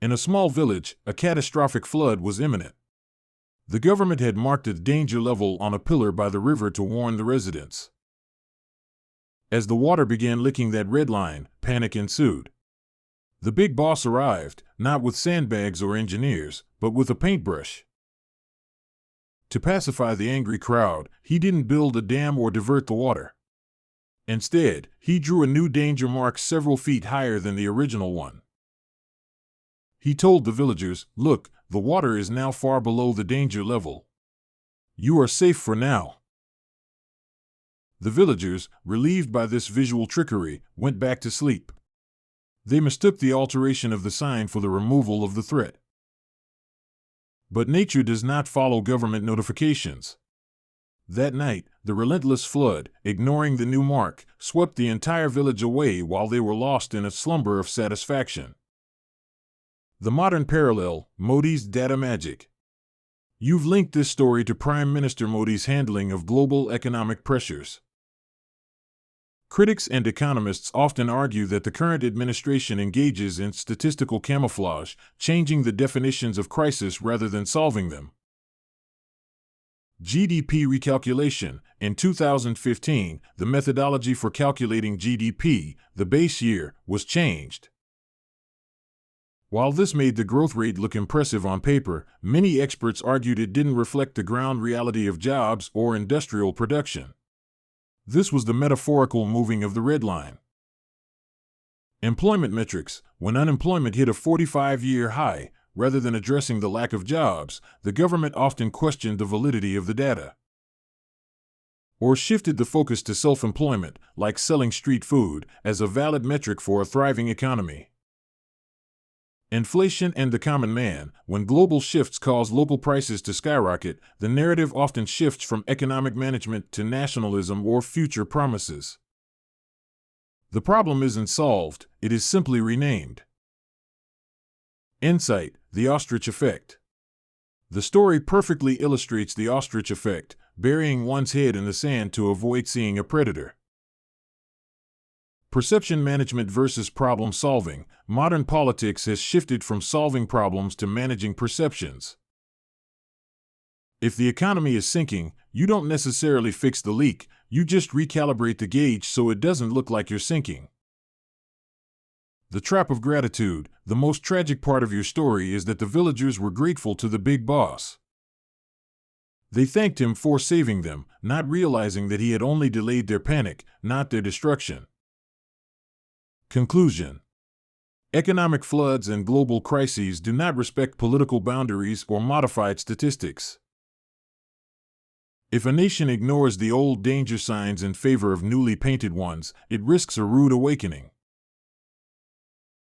In a small village, a catastrophic flood was imminent. The government had marked its danger level on a pillar by the river to warn the residents. As the water began licking that red line, panic ensued. The big boss arrived, not with sandbags or engineers, but with a paintbrush. To pacify the angry crowd, he didn't build a dam or divert the water. Instead, he drew a new danger mark several feet higher than the original one. He told the villagers, "Look, the water is now far below the danger level. You are safe for now." The villagers, relieved by this visual trickery, went back to sleep. They mistook the alteration of the sign for the removal of the threat. But nature does not follow government notifications. That night, the relentless flood, ignoring the new mark, swept the entire village away while they were lost in a slumber of satisfaction. The modern parallel, Modi's data magic. You've linked this story to Prime Minister Modi's handling of global economic pressures. Critics and economists often argue that the current administration engages in statistical camouflage, changing the definitions of crisis rather than solving them. GDP recalculation. In 2015, the methodology for calculating GDP, the base year, was changed. While this made the growth rate look impressive on paper, many experts argued it didn't reflect the ground reality of jobs or industrial production. This was the metaphorical moving of the red line. Employment metrics. When unemployment hit a 45-year high, rather than addressing the lack of jobs, the government often questioned the validity of the data. Or shifted the focus to self-employment, like selling street food, as a valid metric for a thriving economy. Inflation and the common man. When global shifts cause local prices to skyrocket, the narrative often shifts from economic management to nationalism or future promises. The problem isn't solved, it is simply renamed. Insight: the ostrich effect. The story perfectly illustrates the ostrich effect, burying one's head in the sand to avoid seeing a predator. Perception management versus problem solving. Modern politics has shifted from solving problems to managing perceptions. If the economy is sinking, you don't necessarily fix the leak, you just recalibrate the gauge so it doesn't look like you're sinking. The trap of gratitude. The most tragic part of your story is that the villagers were grateful to the big boss. They thanked him for saving them, not realizing that he had only delayed their panic, not their destruction. Conclusion: economic floods and global crises do not respect political boundaries or modified statistics. If a nation ignores the old danger signs in favor of newly painted ones, it risks a rude awakening.